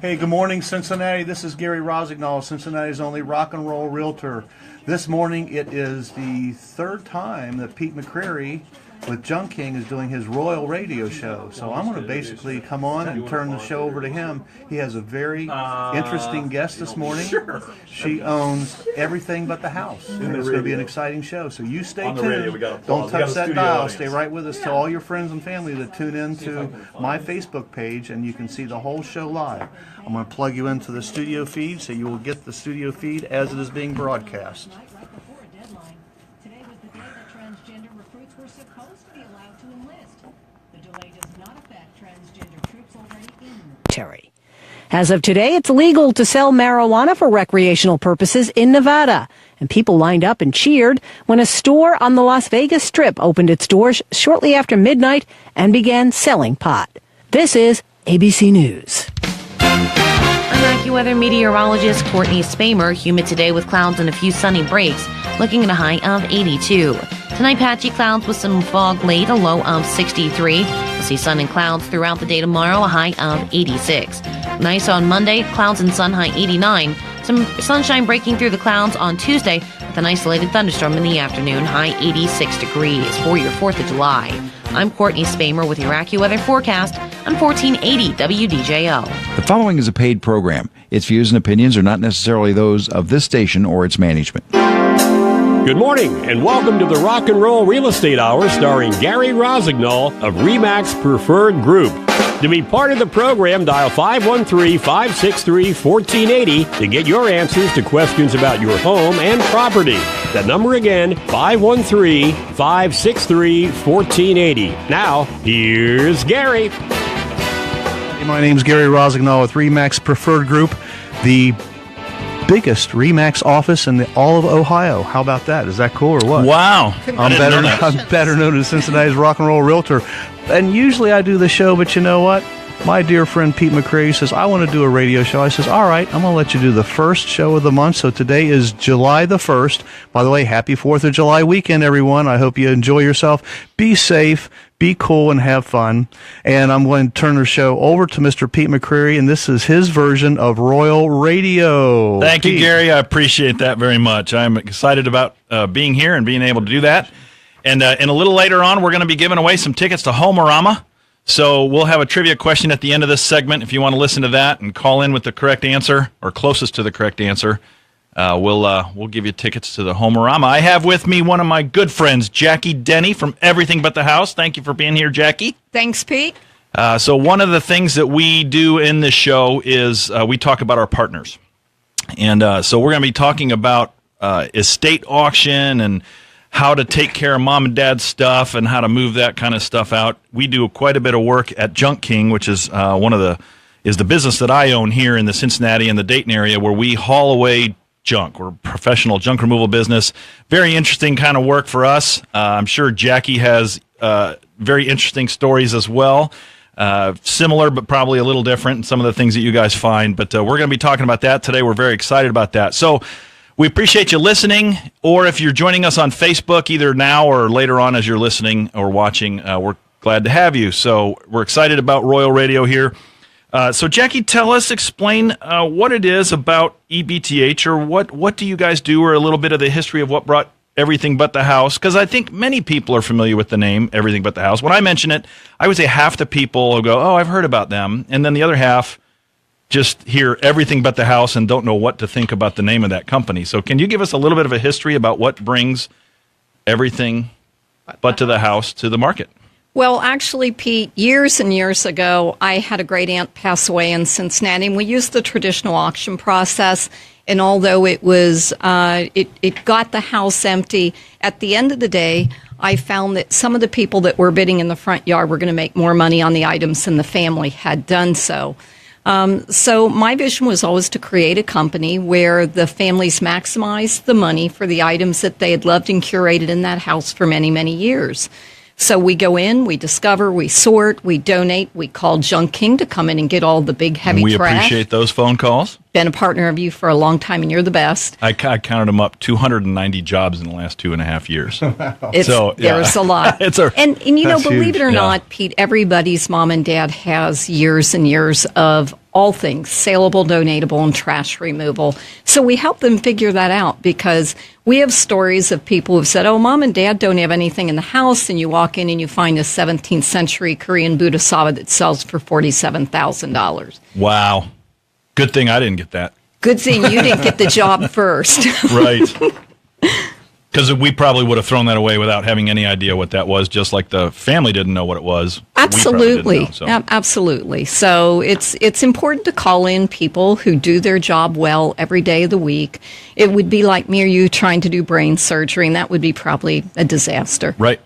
Hey, good morning, Cincinnati. This is Gary Rossignol, Cincinnati's only rock and roll realtor. This morning it is the third time that Pete McCreary with Junk King is doing his Royal Radio show. So I'm going to basically come on and turn the show over to him. He has a very interesting guest this morning. Sure. She owns everything but the house. And it's going to be an exciting show. So you stay tuned. Radio, don't touch that dial. Stay right with us to all your friends and family that tune in to my Facebook page, and you can see the whole show live. I'm going to plug you into the studio feed so you will get the studio feed as it is being broadcast. As of today, it's legal to sell marijuana for recreational purposes in Nevada. And people lined up and cheered when a store on the Las Vegas Strip opened its doors shortly after midnight and began selling pot. This is ABC News. I'm AccuWeather meteorologist Courtney Spamer. Humid today with clouds and a few sunny breaks, looking at a high of 82. Tonight, patchy clouds with some fog late, a low of 63. We'll see sun and clouds throughout the day tomorrow, a high of 86. Nice on Monday, clouds and sun, high 89. Some sunshine breaking through the clouds on Tuesday with an isolated thunderstorm in the afternoon, high 86 degrees for your 4th of July. I'm Courtney Spamer with your AccuWeather forecast on 1480 WDJO. The following is a paid program. Its views and opinions are not necessarily those of this station or its management. Good morning, and welcome to the Rock and Roll Real Estate Hour starring Gary Rossignol of RE/MAX Preferred Group. To be part of the program, dial 513-563-1480 to get your answers to questions about your home and property. That number again, 513-563-1480. Now, here's Gary. Hey, my name's Gary Rossignol with RE/MAX Preferred Group, the biggest RE/MAX office in all of Ohio. How about that? Is that cool or what? Wow. I'm better known as Cincinnati's rock and roll realtor. And usually I do the show, but you know what? My dear friend Pete McCreary says, I want to do a radio show. I says, all right, I'm going to let you do the first show of the month. So today is July the 1st. By the way, happy 4th of July weekend, everyone. I hope you enjoy yourself. Be safe, be cool, and have fun. And I'm going to turn the show over to Mr. Pete McCreary, and this is his version of Royal Radio. Thank you, Gary. I appreciate that very much. I'm excited about being here and being able to do that. And a little later on, we're going to be giving away some tickets to Homerama. So we'll have a trivia question at the end of this segment. If you want to listen to that and call in with the correct answer or closest to the correct answer, we'll give you tickets to the Homerama. I have with me one of my good friends, Jackie Denny from Everything But the House. Thank you for being here, Jackie. Thanks, Pete. So one of the things that we do in this show is we talk about our partners. And so we're going to be talking about estate auction and how to take care of mom and dad's stuff and how to move that kind of stuff out. We do quite a bit of work at Junk King, which is the business that I own here in the Cincinnati and the Dayton area, where we haul away junk. We're a professional junk removal business. Very interesting kind of work for us. I'm sure Jackie has very interesting stories as well. Similar, but probably a little different in some of the things that you guys find. But we're going to be talking about that today. We're very excited about that. So we appreciate you listening, or if you're joining us on Facebook, either now or later on as you're listening or watching, we're glad to have you. So we're excited about Royal Radio here. So Jackie, explain what it is about ETBH, or what do you guys do, or a little bit of the history of what brought Everything But the House, because I think many people are familiar with the name Everything But the House. When I mention it, I would say half the people will go, oh, I've heard about them, and then the other half just hear Everything But the House and don't know what to think about the name of that company. So can you give us a little bit of a history about what brings Everything But to the House to the market? Well, actually, Pete, years and years ago, I had a great aunt pass away in Cincinnati, and we used the traditional auction process. And although it was, it got the house empty, at the end of the day, I found that some of the people that were bidding in the front yard were going to make more money on the items than the family had done so. So my vision was always to create a company where the families maximized the money for the items that they had loved and curated in that house for many, many years. So we go in, we discover, we sort, we donate, we call Junk King to come in and get all the big, heavy we trash. We appreciate those phone calls. Been a partner of you for a long time, and you're the best. I counted them up, 290 jobs in the last 2.5 years. There's a lot. And you know, believe it or not, Pete, everybody's mom and dad has years and years of all things saleable, donatable, and trash removal. So we help them figure that out because we have stories of people who've said, oh, mom and dad don't have anything in the house, and you walk in and you find a 17th century Korean Buddha Sava that sells for $47,000. Wow. Good thing I didn't get that. Good thing you didn't get the job first. Right. Because we probably would have thrown that away without having any idea what that was, just like the family didn't know what it was. Absolutely. Absolutely. So it's important to call in people who do their job well every day of the week. It would be like me or you trying to do brain surgery, and that would be probably a disaster. Right.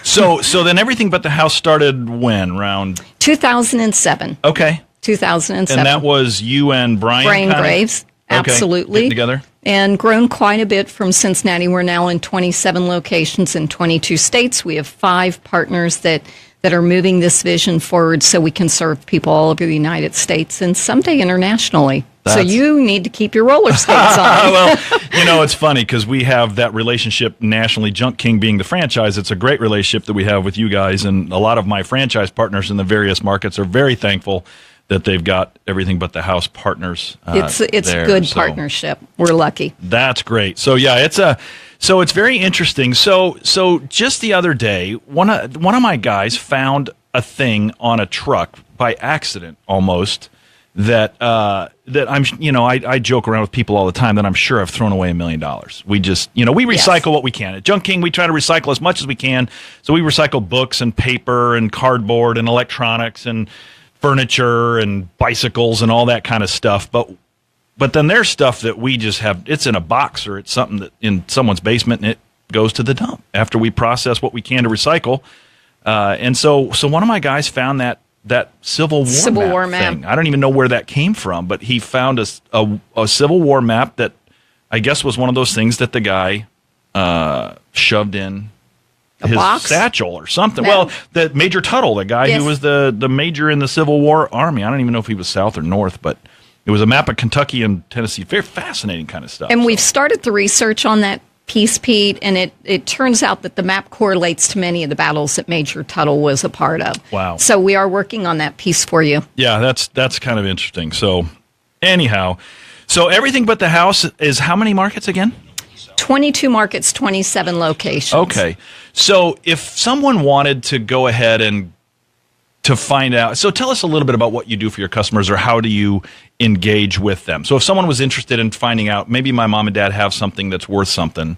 So then everything but the house started when? Around 2007. Okay. 2007. And that was you and Brian Graves. Absolutely. Getting together? And grown quite a bit from Cincinnati. We're now in 27 locations in 22 states. We have 5 partners that are moving this vision forward so we can serve people all over the United States and someday internationally. So you need to keep your roller skates on. Well, it's funny because we have that relationship nationally, Junk King being the franchise. It's a great relationship that we have with you guys. And a lot of my franchise partners in the various markets are very thankful that they've got everything but the house partners. It's a good partnership. We're lucky. That's great. So yeah, it's very interesting. So just the other day, one of my guys found a thing on a truck by accident almost that I joke around with people all the time that I'm sure I've thrown away $1 million. We just we recycle what we can. At Junk King, we try to recycle as much as we can. So we recycle books and paper and cardboard and electronics and furniture and bicycles and all that kind of stuff. But then there's stuff that we just have, it's in a box or it's something that in someone's basement and it goes to the dump after we process what we can to recycle. And so one of my guys found that Civil War map thing. I don't even know where that came from, but he found a Civil War map that I guess was one of those things that the guy shoved in his box? Satchel or something. No. Well, the Major Tuttle, the guy Yes. who was the major in the Civil War Army. I don't even know if he was South or North, but it was a map of Kentucky and Tennessee. Very fascinating kind of stuff. And we've started the research on that piece, Pete, and it turns out that the map correlates to many of the battles that Major Tuttle was a part of. Wow. So we are working on that piece for you. Yeah, that's kind of interesting. So anyhow, so everything but the house is how many markets again? 22 markets, 27 locations. Okay. So if someone wanted to go ahead and to find out, so tell us a little bit about what you do for your customers or how do you engage with them? So if someone was interested in finding out, maybe my mom and dad have something that's worth something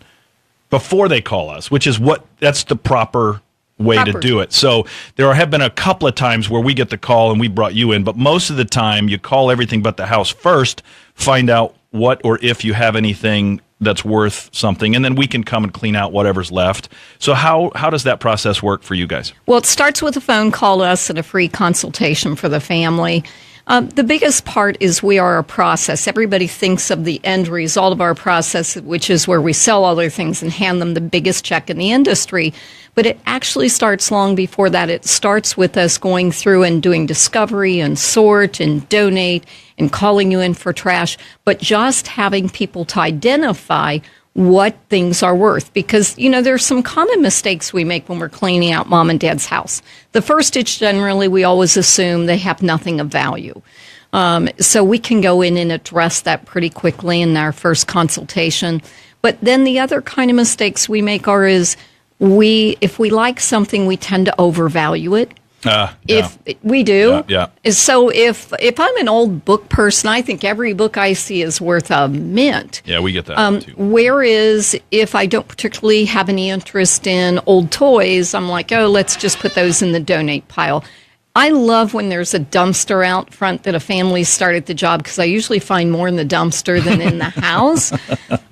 before they call us, which is that's the proper way to do it. So there have been a couple of times where we get the call and we brought you in, but most of the time you call everything but the house first, find out what or if you have anything that's worth something, and then we can come and clean out whatever's left. So how does that process work for you guys? Well, it starts with a phone call to us and a free consultation for the family. The biggest part is we are a process. Everybody thinks of the end result of our process, which is where we sell other things and hand them the biggest check in the industry. But it actually starts long before that. It starts with us going through and doing discovery and sort and donate and calling you in for trash, but just having people to identify what things are worth. Because, there's some common mistakes we make when we're cleaning out mom and dad's house. The first is generally we always assume they have nothing of value. So we can go in and address that pretty quickly in our first consultation. But then the other kind of mistakes we make if we like something, we tend to overvalue it. If we do. Yeah. So if I'm an old book person, I think every book I see is worth a mint. Yeah, we get that too. Whereas if I don't particularly have any interest in old toys, I'm like, let's just put those in the donate pile. I love when there's a dumpster out front that a family started the job because I usually find more in the dumpster than in the house.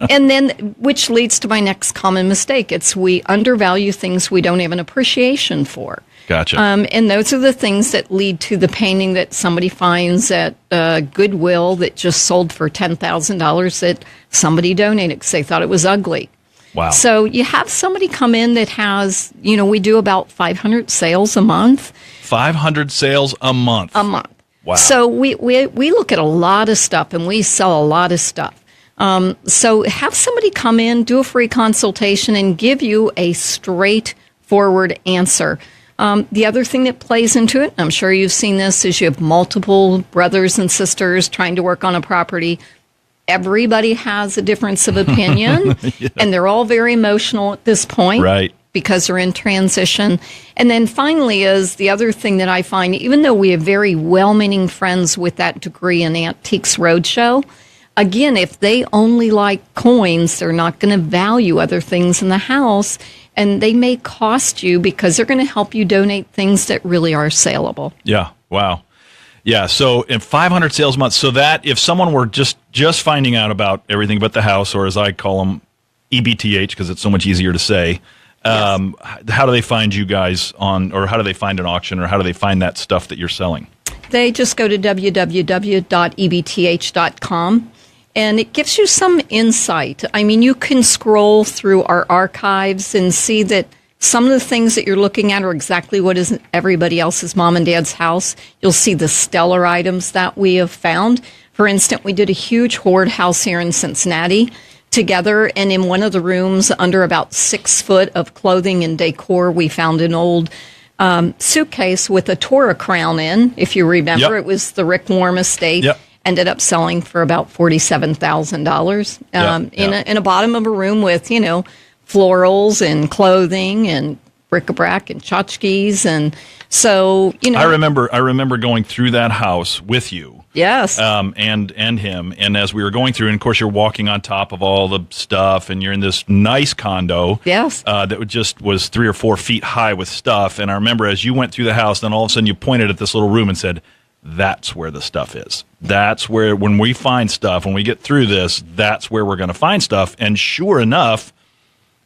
And then, which leads to my next common mistake. It's we undervalue things we don't have an appreciation for. Gotcha. And those are the things that lead to the painting that somebody finds at Goodwill that just sold for $10,000 that somebody donated because they thought it was ugly. Wow. So you have somebody come in that has, we do about 500 sales a month. 500 sales a month. A month. Wow. So we look at a lot of stuff and we sell a lot of stuff. So have somebody come in, do a free consultation, and give you a straightforward answer. The other thing that plays into it, I'm sure you've seen this, is you have multiple brothers and sisters trying to work on a property. Everybody has a difference of opinion, and they're all very emotional at this point. Right. Because they're in transition. And then finally is the other thing that I find, even though we have very well-meaning friends with that degree in Antiques Roadshow, again, if they only like coins, they're not going to value other things in the house, and they may cost you because they're going to help you donate things that really are saleable. Yeah. Wow. Yeah. So in 500 sales months, so that if someone were just finding out about everything but the house, or as I call them, EBTH, because it's so much easier to say, yes. How do they find you guys or how do they find an auction, or how do they find that stuff that you're selling? They just go to www.ebth.com, and it gives you some insight. I mean, you can scroll through our archives and see that some of the things that you're looking at are exactly what is in everybody else's mom and dad's house. You'll see the stellar items that we have found. For instance, we did a huge hoard house here in Cincinnati together, and in one of the rooms, under about 6 foot of clothing and decor, we found an old suitcase with a Torah crown in. If you remember, Yep. It was the Rick Warm estate. Yep. Ended up selling for about $47,000 in a bottom of a room with, florals and clothing and bric-a-brac and tchotchkes. And so, I remember going through that house with you. Yes. And him. And as we were going through, and of course you're walking on top of all the stuff, and you're in this nice condo. Yes. That was 3 or 4 feet high with stuff. And I remember as you went through the house, then all of a sudden you pointed at this little room and said, "That's where the stuff is. That's where, when we find stuff, when we get through this, that's where we're going to find stuff." And sure enough,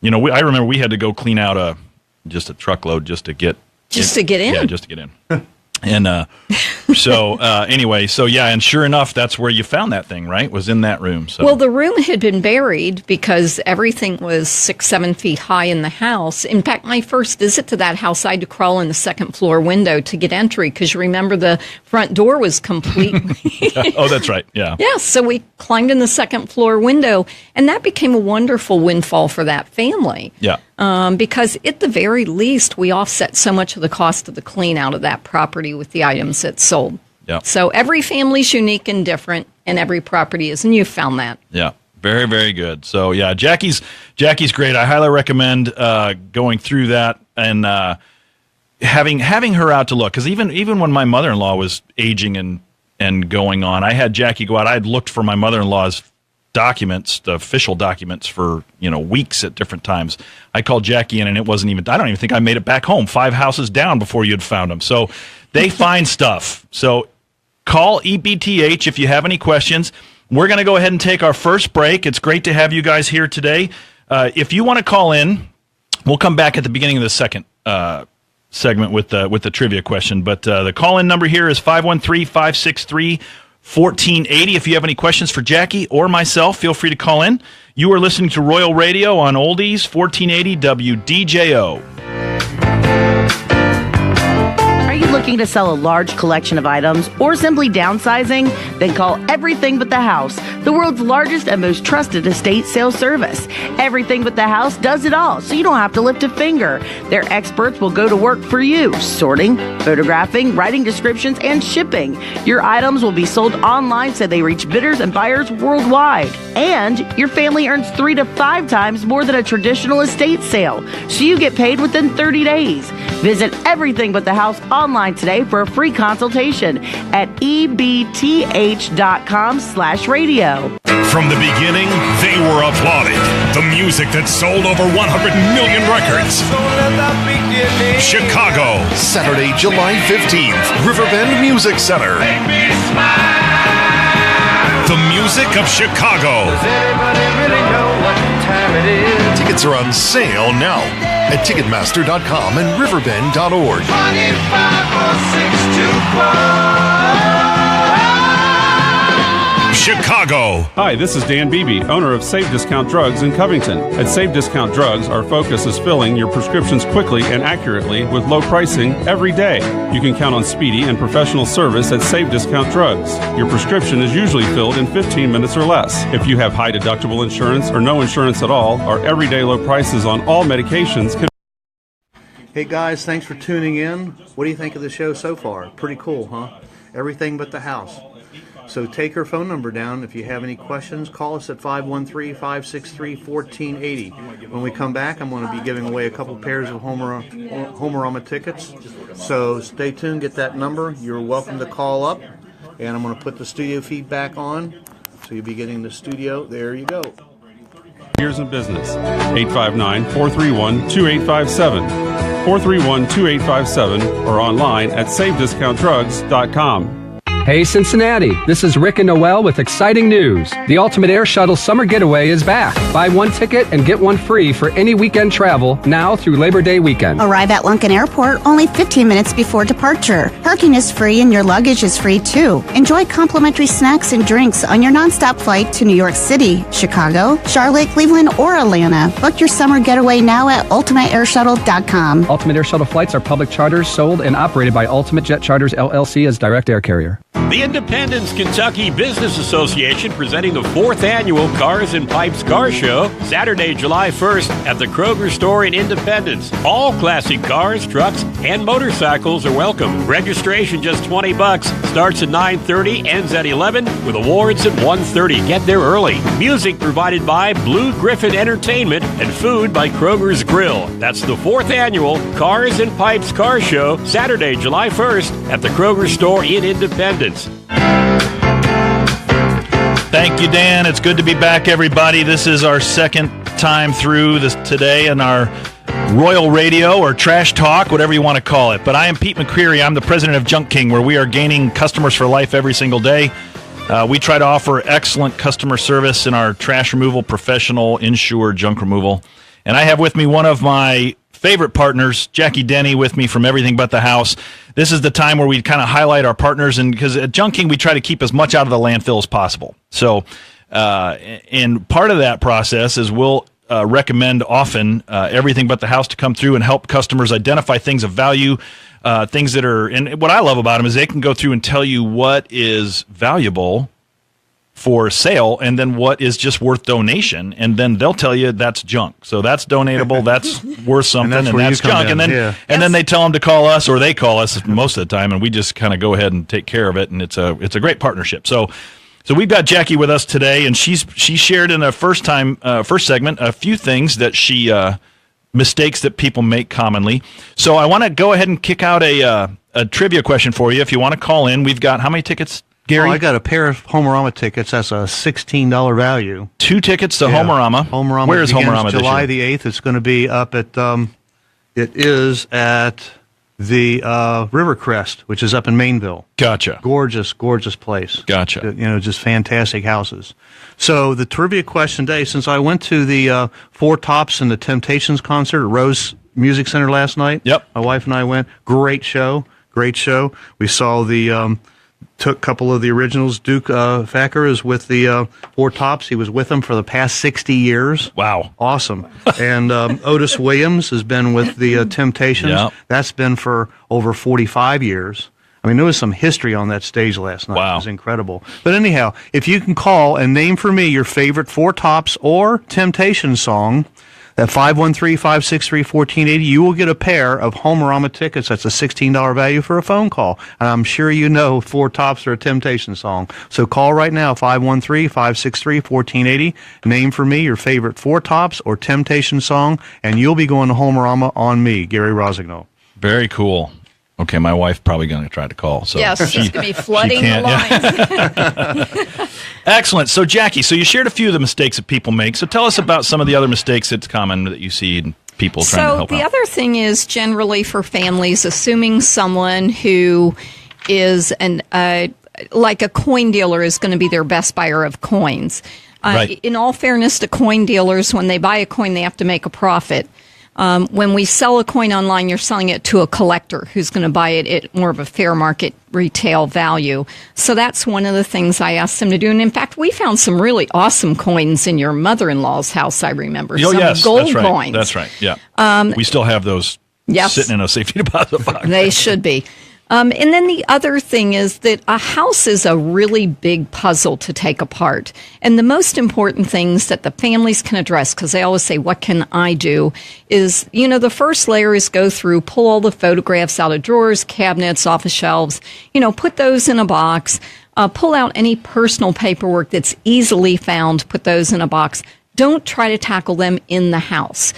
I remember we had to go clean out just a truckload just to get to get in. Yeah, just to get in. And anyway, and sure enough, that's where you found that thing, right? Was in that room. So. Well, the room had been buried because everything was 6-7 feet high in the house. In fact, my first visit to that house, I had to crawl in the second floor window to get entry because you remember the front door was completely. Oh, that's right. Yeah. Yes. So we climbed in the second floor window, and that became a wonderful windfall for that family. Yeah. Because at the very least, we offset so much of the cost of the clean out of that property with the items that sold. Yeah. So every family's unique and different, and every property is, and you found that. Yeah. Very, very good. So yeah, Jackie's great. I highly recommend going through that and having her out to look, because even when my mother-in-law was aging and going on, I had Jackie go out. I had looked for my mother-in-law's documents, the official documents, for weeks at different times. I called Jackie in, and it wasn't even. I don't even think I made it back home. 5 houses down before you had found them. So they find stuff. So call EBTH if you have any questions. We're going to go ahead and take our first break. It's great to have you guys here today. If you want to call in, we'll come back at the beginning of the second segment with the trivia question. But the call-in number here is 513-563-1480. If you have any questions for Jackie or myself, feel free to call in. You are listening to Royal Radio on Oldies 1480 WDJO. Are you looking to sell a large collection of items or simply downsizing? Then call Everything But the House, the world's largest and most trusted estate sales service. Everything But the House does it all, so you don't have to lift a finger. Their experts will go to work for you, sorting, photographing, writing descriptions, and shipping. Your items will be sold online so they reach bidders and buyers worldwide. And your family earns 3 to 5 times more than a traditional estate sale, so you get paid within 30 days. Visit Everything But the House online today for a free consultation at ebth.com/radio. From the beginning, they were applauded. The music that sold over 100 million records. Chicago, Saturday, July 15th, Riverbend Music Center. The music of Chicago. Tickets are on sale now at Ticketmaster.com and Riverbend.org. Chicago. Hi, this is Dan Beebe, owner of Save Discount Drugs in Covington. At Save Discount Drugs, our focus is filling your prescriptions quickly and accurately with low pricing every day. You can count on speedy and professional service at Save Discount Drugs. Your prescription is usually filled in 15 minutes or less. If you have high deductible insurance or no insurance at all, our everyday low prices on all medications can... Hey guys, thanks for tuning in. What do you think of the show so far? Pretty cool, huh? Everything but the house. So take our phone number down. If you have any questions, call us at 513-563-1480. When we come back, I'm going to be giving away a couple pairs of Homerama tickets. So stay tuned, get that number. You're welcome to call up. And I'm going to put the studio feed back on. So you'll be getting the studio. There you go. Years in business. 859-431-2857. 431-2857 or online at savediscountdrugs.com. Hey Cincinnati, this is Rick and Noel with exciting news. The Ultimate Air Shuttle Summer Getaway is back. Buy one ticket and get one free for any weekend travel now through Labor Day weekend. Arrive at Lunken Airport only 15 minutes before departure. Parking is free and your luggage is free too. Enjoy complimentary snacks and drinks on your nonstop flight to New York City, Chicago, Charlotte, Cleveland, or Atlanta. Book your summer getaway now at ultimateairshuttle.com. Ultimate Air Shuttle flights are public charters sold and operated by Ultimate Jet Charters LLC as direct air carrier. The Independence Kentucky Business Association presenting the 4th Annual Cars and Pipes Car Show, Saturday, July 1st at the Kroger store in Independence. All classic cars, trucks, and motorcycles are welcome. Registration just $20. Starts at 9:30, ends at 11, with awards at 1:30. Get there early. Music provided by Blue Griffin Entertainment and food by Kroger's Grill. That's the 4th Annual Cars and Pipes Car Show, Saturday, July 1st at the Kroger store in Independence. Thank you, Dan. It's good to be back, everybody. This is our second time through this today in our Royal Radio or Trash Talk, whatever you want to call it. But I am Pete McCreary. I'm the president of Junk King, where we are gaining customers for life every single day. We try to offer excellent customer service in our trash removal, professional, insured junk removal. And I have with me one of my favorite partners, Jackie Denny, with me from Everything But the House. This is the time where we kind of highlight our partners, and because at Junk King we try to keep as much out of the landfill as possible. So, and part of that process is we'll recommend often Everything But the House to come through and help customers identify things of value, things that are. And what I love about them is they can go through and tell you what is valuable for sale, and then what is just worth donation, and then they'll tell you that's junk. So that's donatable, that's worth something, and that's junk. And then then they tell them to call us, or they call us most of the time, and we just kind of go ahead and take care of it, and it's a great partnership. So we've got Jackie with us today, and she shared in the first segment a few things that she mistakes that people make commonly. So I want to go ahead and kick out a trivia question for you. If you want to call in, we've got how many tickets, Gary? I got a pair of Homerama tickets. That's a $16 value. 2 tickets to Homerama. Homerama. Where is Homerama this year? July the 8th. It's going to be up at, it is at the Rivercrest, which is up in Mainville. Gotcha. Gorgeous, gorgeous place. Gotcha. Just fantastic houses. So the trivia question today, since I went to the Four Tops and the Temptations concert at Rose Music Center last night. Yep. My wife and I went. Great show. Great show. We saw the... took a couple of the originals. Duke Thacker is with the Four Tops. He was with them for the past 60 years. Wow. Awesome. And Otis Williams has been with the Temptations. Yep. That's been for over 45 years. I mean, there was some history on that stage last night. Wow. It was incredible. But anyhow, if you can call and name for me your favorite Four Tops or Temptations song, at 513-563-1480, you will get a pair of Homerama tickets. That's a $16 value for a phone call. And I'm sure you know Four Tops or a Temptation song. So call right now, 513-563-1480. Name for me your favorite Four Tops or Temptation song, and you'll be going to Homerama on me, Gary Rossignol. Very cool. Okay, my wife's probably going to try to call. So yes, she's going to be flooding the lines. Excellent. So, Jackie, you shared a few of the mistakes that people make. So tell us about some of the other mistakes that's common that you see in people trying to help out. So the other thing is generally for families, assuming someone who is like a coin dealer is going to be their best buyer of coins. Right. In all fairness to coin dealers, when they buy a coin, they have to make a profit. When we sell a coin online, you're selling it to a collector who's going to buy it at more of a fair market retail value. So that's one of the things I asked them to do. And in fact, we found some really awesome coins in your mother-in-law's house, I remember. Oh, some yes, gold that's right. coins. That's right, yeah. We still have those sitting in a safety deposit box. They should be. And then the other thing is that a house is a really big puzzle to take apart. And the most important things that the families can address, because they always say, what can I do, is, the first layer is go through, pull all the photographs out of drawers, cabinets, office shelves, put those in a box, pull out any personal paperwork that's easily found, put those in a box. Don't try to tackle them in the house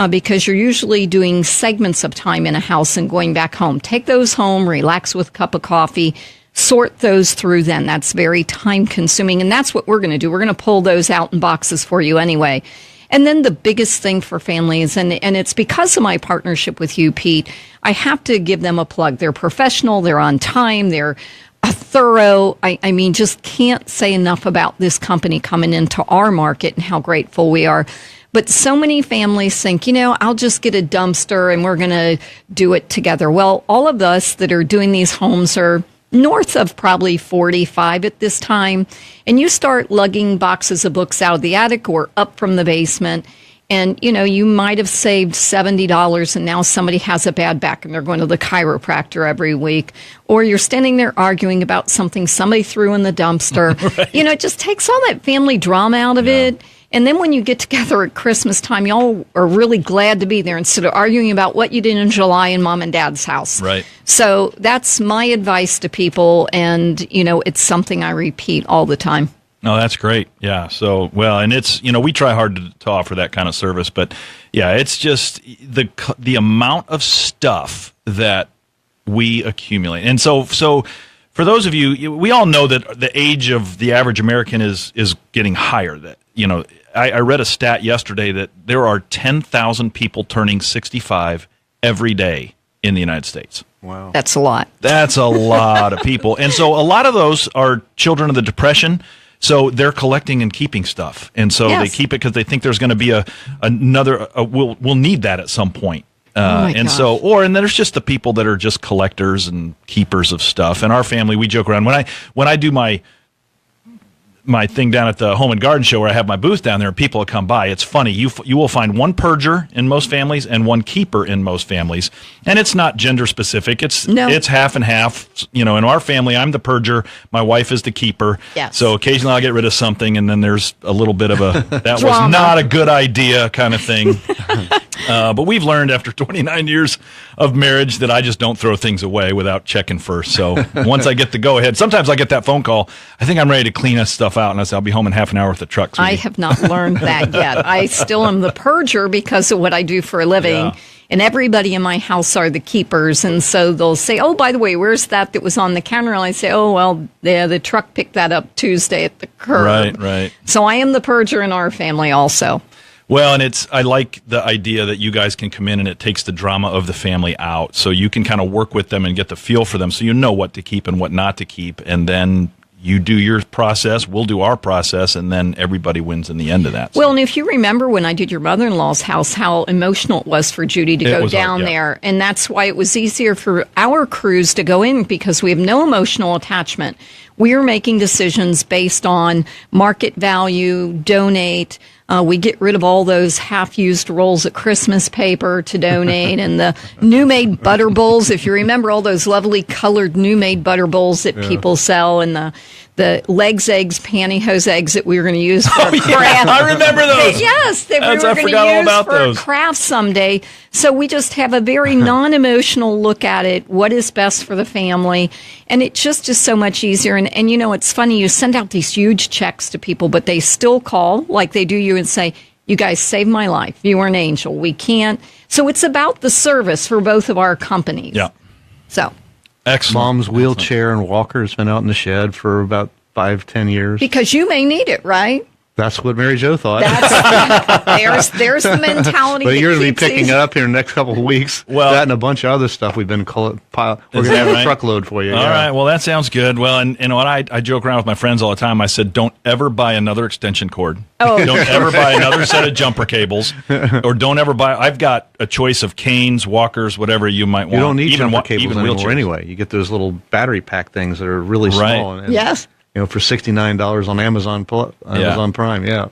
because you're usually doing segments of time in a house and going back home. Take those home, relax with a cup of coffee, sort those through then. That's very time consuming. And that's what we're going to do. We're going to pull those out in boxes for you anyway. And then the biggest thing for families, and it's because of my partnership with you, Pete, I have to give them a plug. They're professional. They're on time. They're thorough. I mean, just can't say enough about this company coming into our market and how grateful we are. But so many families think, I'll just get a dumpster and we're going to do it together. Well, all of us that are doing these homes are north of probably 45 at this time. And you start lugging boxes of books out of the attic or up from the basement. And, you might have saved $70 and now somebody has a bad back and they're going to the chiropractor every week. Or you're standing there arguing about something somebody threw in the dumpster. Right. It just takes all that family drama out of it. And then when you get together at Christmas time, y'all are really glad to be there instead of arguing about what you did in July in mom and dad's house. Right. So that's my advice to people. And, it's something I repeat all the time. No, that's great. Yeah. So, and it's, we try hard to offer that kind of service, but yeah, it's just the amount of stuff that we accumulate. And so for those of you, we all know that the age of the average American is getting higher. That, I read a stat yesterday that there are 10,000 people turning 65 every day in the United States. Wow. That's a lot. That's a lot of people. And so a lot of those are children of the Depression. So they're collecting and keeping stuff, and so they keep it because they think there's going to be another. We'll need that at some point. And then there's just the people that are just collectors and keepers of stuff. In our family, we joke around when I do my thing down at the Home and Garden Show where I have my booth down there and people will come by. It's funny. You will find one purger in most families and one keeper in most families. And it's not gender specific. It's half and half. In our family, I'm the purger. My wife is the keeper. Yes. So occasionally I'll get rid of something and then there's a little bit of that was not a good idea kind of thing. But we've learned after 29 years of marriage that I just don't throw things away without checking first. So once I get the go ahead, sometimes I get that phone call. I think I'm ready to clean this stuff out, and I say I'll be home in half an hour with the truck. I have not learned that yet. I still am the purger because of what I do for a living. Yeah. And everybody in my house are the keepers. And so they'll say, oh, by the way, where's that was on the counter? And I say, oh, well, the truck picked that up Tuesday at the curb. Right. So I am the purger in our family also. Well, and I like the idea that you guys can come in and it takes the drama of the family out. So you can kind of work with them and get the feel for them so you know what to keep and what not to keep. And then you do your process, we'll do our process, and then everybody wins in the end of that. So. Well, and if you remember when I did your mother-in-law's house, how emotional it was for Judy to go down there. And that's why it was easier for our crews to go in because we have no emotional attachment. We are making decisions based on market value, donate. We get rid of all those half-used rolls of Christmas paper to donate and the new-made butter bowls. If you remember all those lovely colored new-made butter bowls that people sell and the legs, eggs, pantyhose eggs that we were going to use for a craft. I remember those. Yes, that we were going to use for a craft someday. So we just have a very non-emotional look at it, what is best for the family. And it's just so much easier. And it's funny, you send out these huge checks to people, but they still call like they do you and say, you guys saved my life. You were an angel. We can't. So it's about the service for both of our companies. Yeah. So. Excellent. Mom's wheelchair and walker has been out in the shed for about 5-10 years. Because you may need it, right? That's what Mary Jo thought. There's the mentality. But you're going to be picking it up here in the next couple of weeks. Well, that and a bunch of other stuff we've been we're going to have a truckload for you. All right. Well, that sounds good. Well, and what I joke around with my friends all the time. I said, don't ever buy another extension cord. Oh. Don't ever buy another set of jumper cables. Or don't ever buy. I've got a choice of canes, walkers, whatever you might want. You don't need jumper cables anymore anyway. You get those little battery pack things that are really small. And, yes. For $69 on Amazon Prime, yeah.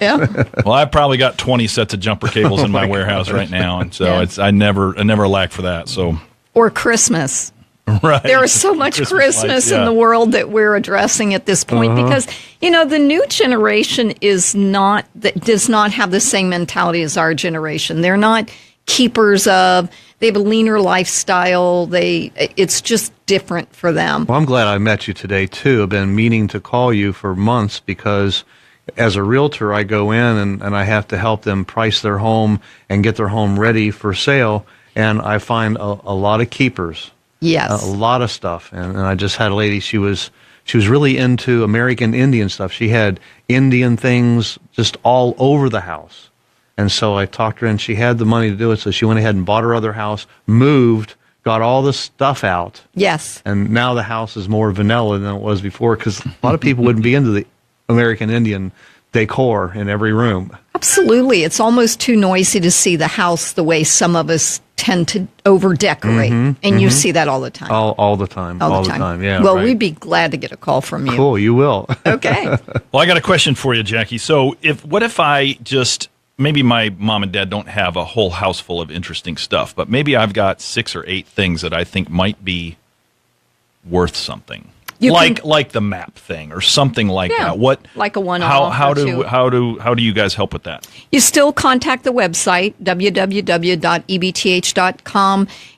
Well, I've probably got 20 sets of jumper cables in my warehouse right now, and so I never lack for that. So or Christmas. Right. There is so much Christmas lights, in yeah. the world that we're addressing at this point because, the new generation does not have the same mentality as our generation. They're not keepers of, they have a leaner lifestyle. It's just different for them. Well, I'm glad I met you today, too. I've been meaning to call you for months because as a realtor, I go in and I have to help them price their home and get their home ready for sale. And I find a lot of keepers. Yes. A lot of stuff. And I just had a lady, she was really into American Indian stuff. She had Indian things just all over the house. And so I talked to her, and she had the money to do it, so she went ahead and bought her other house, moved, got all the stuff out. Yes. And now the house is more vanilla than it was before, because a lot of people wouldn't be into the American Indian decor in every room. Absolutely. It's almost too noisy to see the house the way some of us tend to over-decorate. And you see that all the time. All the time. All the time, yeah. Well, right. we'd be glad to get a call from you. Cool, you will. Okay. Well, I got a question for you, Jackie. So what if I just, maybe my mom and dad don't have a whole house full of interesting stuff, but maybe I've got 6 or 8 things that I think might be worth something. Like the map thing or something like that. What, like a one-off. How do you guys help with that? You still contact the website, www.ebth.com,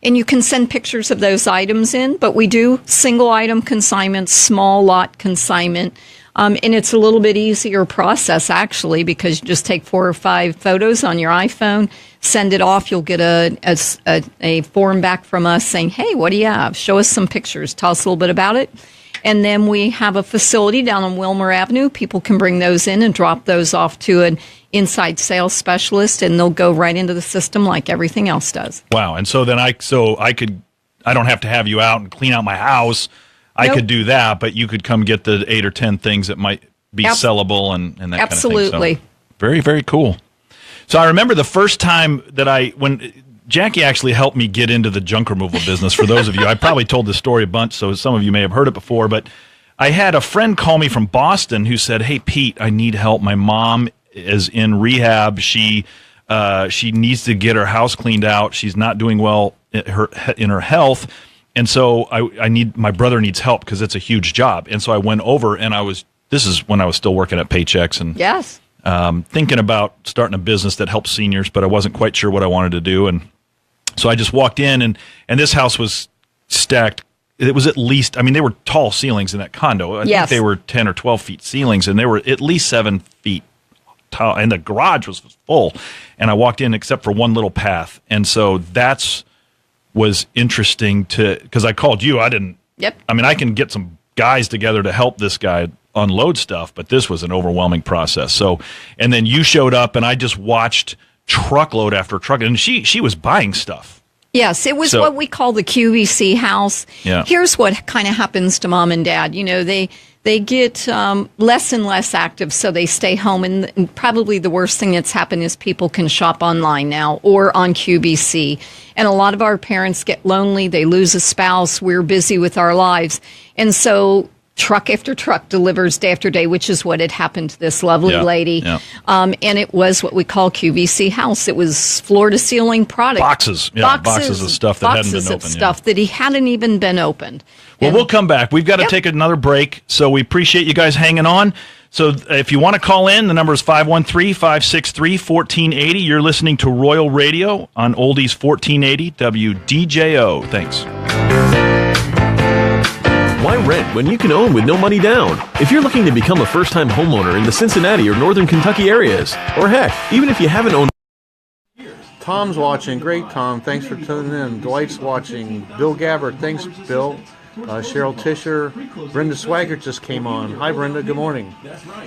and you can send pictures of those items in, but we do single item consignment, small lot consignment, and it's a little bit easier process actually because you just take 4 or 5 photos on your iPhone, send it off, you'll get a form back from us saying, hey, what do you have? Show us some pictures, tell us a little bit about it. And then we have a facility down on Wilmer Avenue. People can bring those in and drop those off to an inside sales specialist, and they'll go right into the system like everything else does. Wow. And so then I don't have to have you out and clean out my house. I could do that, but you could come get the 8 or 10 things that might be sellable and that kind of thing. Absolutely. So, very, very cool. So I remember the first time that when Jackie actually helped me get into the junk removal business. For those of you, I probably told this story a bunch, so some of you may have heard it before, but I had a friend call me from Boston who said, hey, Pete, I need help. My mom is in rehab. She needs to get her house cleaned out. She's not doing well in her health. And so my brother needs help because it's a huge job. And so I went over and this is when I was still working at Paychex and yes. Thinking about starting a business that helps seniors, but I wasn't quite sure what I wanted to do. And so I just walked in and this house was stacked. It was at least, they were tall ceilings in that condo. I think they were 10 or 12 feet ceilings, and they were at least 7 feet tall. And the garage was full. And I walked in except for one little path. And so was interesting because I called you. I didn't. Yep. I can get some guys together to help this guy unload stuff, but this was an overwhelming process. So, and then you showed up, and I just watched truckload after truckload, and she was buying stuff. Yes, it was what we call the QVC house. Yeah. Here's what kind of happens to mom and dad. They get less and less active, so they stay home. And probably the worst thing that's happened is people can shop online now or on QVC. And a lot of our parents get lonely. They lose a spouse. We're busy with our lives. And so truck after truck delivers day after day, which is what had happened to this lovely lady. Yeah. And it was what we call QVC house. It was floor to ceiling products. Boxes of stuff that hadn't been opened. Stuff that he hadn't even been opened. Well, we'll come back. We've got to take another break, so we appreciate you guys hanging on. So if you want to call in, the number is 513-563-1480. You're listening to Royal Radio on Oldies 1480 WDJO. Thanks. Why rent when you can own with no money down? If you're looking to become a first-time homeowner in the Cincinnati or Northern Kentucky areas, or heck, even if you haven't owned... Tom's watching. Great, Tom. Thanks for tuning in. Dwight's watching. Bill Gabbard. Thanks, Bill. Cheryl Tischer. Brenda Swaggart just came on. Hi, Brenda. Good morning.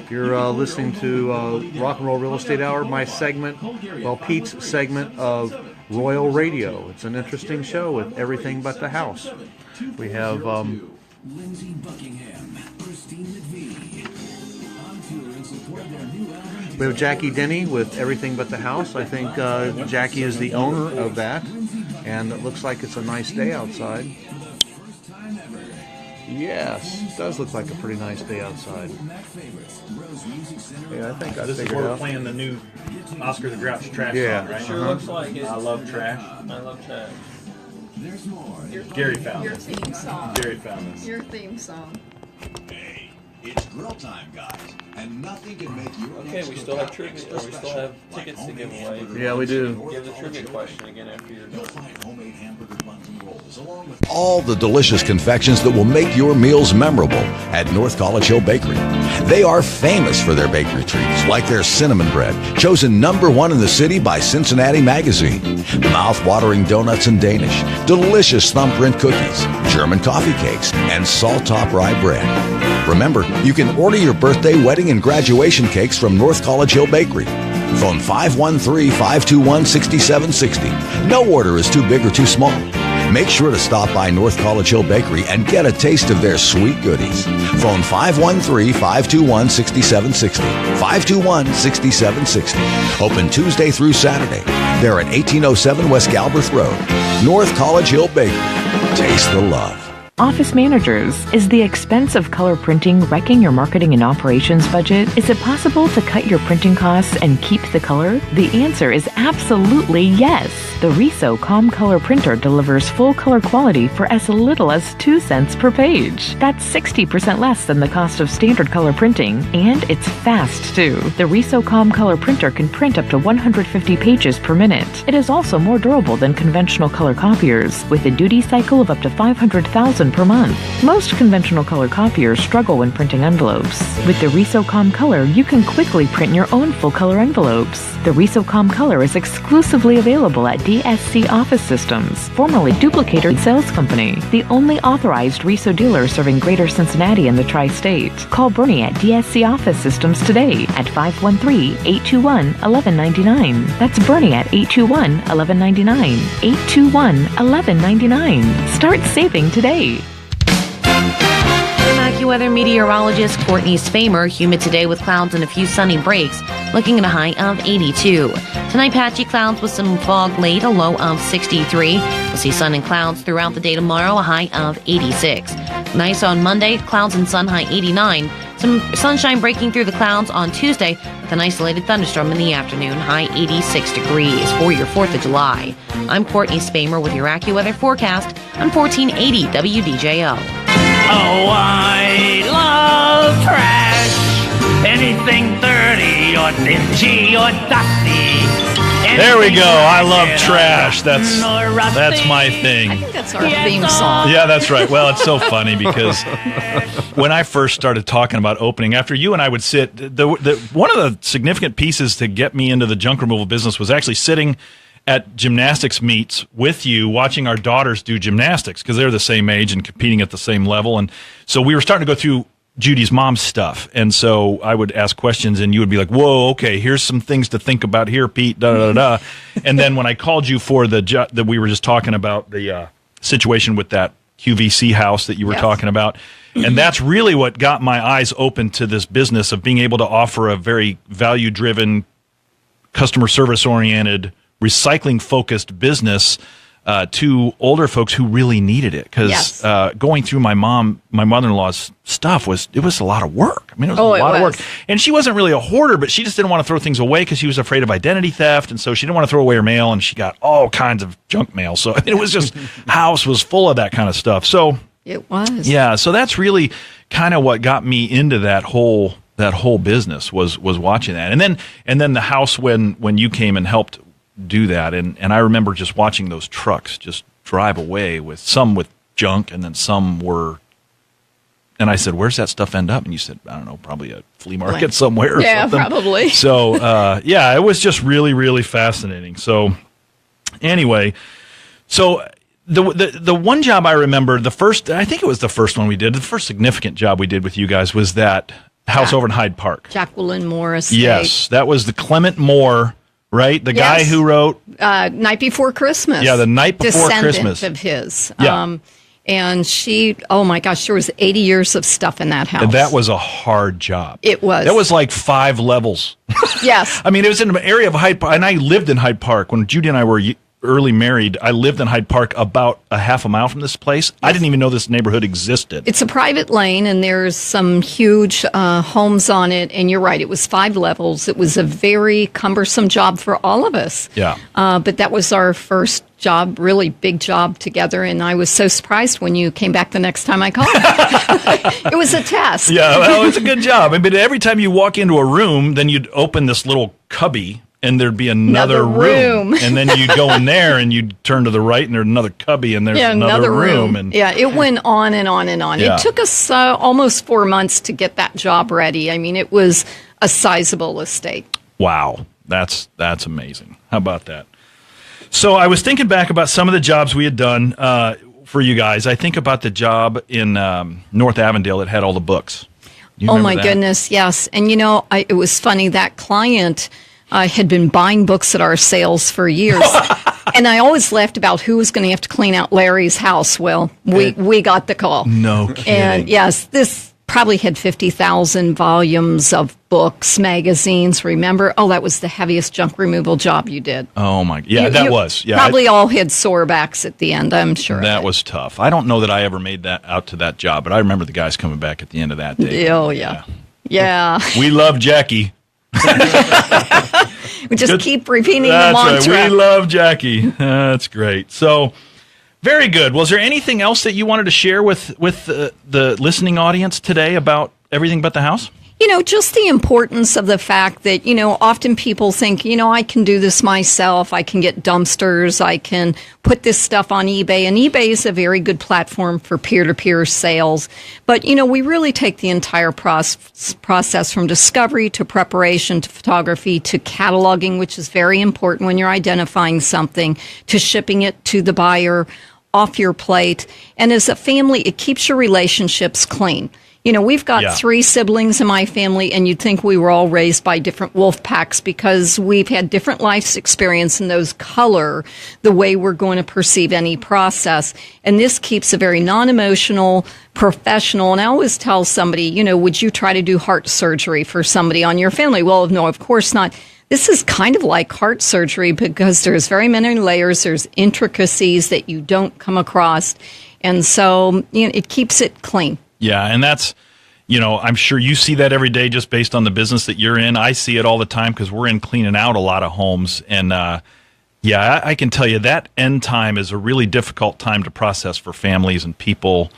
You're listening to Rock and Roll Real Estate Hour, my segment, Pete's segment of Royal Radio. It's an interesting show with everything but the house. We have... Lindsay Buckingham, Christine McVie. On tour in support of their new album. We have Jackie Denny with Everything But the House. I think Jackie is the owner of that, and it looks like it's a nice day outside. Yes, it does look like a pretty nice day outside. Yeah, I think I This is figured where we're out. playing the new Oscar the Grouch trash Yeah. song, right? Sure looks like it. I love trash. I love trash. There's more. Gary found Your this. theme song. Gary found this. Your theme song. Hey, it's grill time, guys, and nothing can make your Okay, next we still have cookout trivia. extra We still special, have like tickets to homemade give away. hamburger Yeah, we buns do. and North Give the trivia College question again after you're You'll done. find homemade hamburger buns and rolls, along with All the delicious confections that will make your meals memorable at North College Hill Bakery. They are famous for their bakery treats, like their cinnamon bread, chosen #1 in the city by Cincinnati Magazine. Mouth-watering donuts and Danish, delicious thumbprint cookies, German coffee cakes, and salt top rye bread. Remember, you can order your birthday, wedding, and graduation cakes from North College Hill Bakery. Phone 513-521-6760. No order is too big or too small. Make sure to stop by North College Hill Bakery and get a taste of their sweet goodies. Phone 513-521-6760. 521-6760. Open Tuesday through Saturday. They're at 1807 West Galbraith Road. North College Hill Bakery. Taste the love. Office managers, is the expense of color printing wrecking your marketing and operations budget? Is it possible to cut your printing costs and keep the color? The answer is absolutely yes. The Riso Calm Color Printer delivers full color quality for as little as 2 cents per page. That's 60% less than the cost of standard color printing, and it's fast too. The Riso Calm Color Printer can print up to 150 pages per minute. It is also more durable than conventional color copiers, with a duty cycle of up to 500,000 per month. Most conventional color copiers struggle when printing envelopes. With the RisoCom Color, you can quickly print your own full color envelopes. The RisoCom Color is exclusively available at DSC Office Systems, formerly Duplicator Sales Company, the only authorized Riso dealer serving Greater Cincinnati and the Tri-State. Call Bernie at DSC Office Systems today at 513-821-1199. That's Bernie at 821-1199. 821-1199. Start saving today. AccuWeather meteorologist Courtney Spamer. Humid today with clouds and a few sunny breaks. Looking at a high of 82. Tonight, patchy clouds with some fog late, a low of 63. We'll see sun and clouds throughout the day tomorrow, a high of 86. Nice on Monday, clouds and sun, high 89. Some sunshine breaking through the clouds on Tuesday with an isolated thunderstorm in the afternoon, high 86 degrees for your 4th of July. I'm Courtney Spamer with your AccuWeather forecast on 1480 WDJO. Oh, I love trash. Anything dirty or dingy or dusty. There we go. I love trash. That's my thing. I think that's our theme song. Yeah, that's right. Well, it's so funny because when I first started talking about opening, after you and I would sit, one of the significant pieces to get me into the junk removal business was actually sitting at gymnastics meets with you, watching our daughters do gymnastics because they're the same age and competing at the same level. And so we were starting to go through Judy's mom's stuff. And so I would ask questions and you would be like, whoa, okay, here's some things to think about here, Pete, da-da-da-da. And then when I called you for that we were just talking about the situation with that QVC house that you were talking about. And that's really what got my eyes open to this business of being able to offer a very value-driven, customer service-oriented, recycling-focused business to older folks who really needed it. Because going through my mother-in-law's stuff was a lot of work. I mean, it was a lot of work. And she wasn't really a hoarder, but she just didn't want to throw things away because she was afraid of identity theft. And so she didn't want to throw away her mail, and she got all kinds of junk mail. So I mean, it was just, house was full of that kind of stuff. So it was. Yeah, so that's really kind of what got me into that whole business was watching that. And then the house when you came and helped do that, and I remember just watching those trucks just drive away with some with junk, and then some were. And I said, "Where's that stuff end up?" And you said, "I don't know, probably a flea market somewhere." Or something. Probably. So it was just really, really fascinating. So anyway, so the one job I remember, I think it was the first one we did, the first significant job we did with you guys was that house over in Hyde Park. Jacqueline Morris. Yes, that was the Clement Moore. Right? The guy who wrote Night Before Christmas. Yeah, The Night Before Christmas. Descendant of his. Yeah. And she, oh my gosh, there was 80 years of stuff in that house. That was a hard job. It was. That was like 5 levels. Yes. I mean, it was in an area of Hyde Park, and I lived in Hyde Park when Judy and I were early married, I lived in Hyde Park about a half a mile from this place. I didn't even know this neighborhood existed. It's a private lane, and there's some huge homes on it. And you're right, it was 5 levels. It was a very cumbersome job for all of us. Yeah. But that was our first job, really big job together. And I was so surprised when you came back the next time I called. It was a test. Yeah, well, it's a good job. I mean, every time you walk into a room, then you'd open this little cubby, and thered be another room. And then you'd go in there, and you'd turn to the right, and there's another cubby, and there's another room. And it went on and on and on. Yeah. It took us almost 4 months to get that job ready. I mean, it was a sizable estate. Wow, that's amazing. How about that? So I was thinking back about some of the jobs we had done for you guys. I think about the job in North Avondale that had all the books. Oh, my goodness, yes. And, it was funny. That client had been buying books at our sales for years. And I always laughed about who was going to have to clean out Larry's house. Well, we got the call. No kidding. And, yes, this probably had 50,000 volumes of books, magazines. Remember? Oh, that was the heaviest junk removal job you did. Oh, my. Yeah, that was. Yeah, probably all had sore backs at the end, I'm sure. That was tough. I don't know that I ever made that out to that job, but I remember the guys coming back at the end of that day. Oh, yeah. Yeah. We love Jackie. We just keep repeating the That's mantra. Right. We love Jackie. That's great. So, very good. Was there anything else that you wanted to share with the listening audience today about everything but the house? Just the importance of the fact that, often people think, I can do this myself. I can get dumpsters. I can put this stuff on eBay. And eBay is a very good platform for peer-to-peer sales. But, we really take the entire process from discovery to preparation to photography to cataloging, which is very important when you're identifying something, to shipping it to the buyer off your plate. And as a family, it keeps your relationships clean. We've got 3 siblings in my family, and you'd think we were all raised by different wolf packs because we've had different life experience, and those color the way we're going to perceive any process. And this keeps a very non-emotional, professional. And I always tell somebody, would you try to do heart surgery for somebody on your family? Well, no, of course not. This is kind of like heart surgery because there's very many layers. There's intricacies that you don't come across. And so it keeps it clean. Yeah, and that's, I'm sure you see that every day just based on the business that you're in. I see it all the time because we're in cleaning out a lot of homes. And, I can tell you that end time is a really difficult time to process for families and people,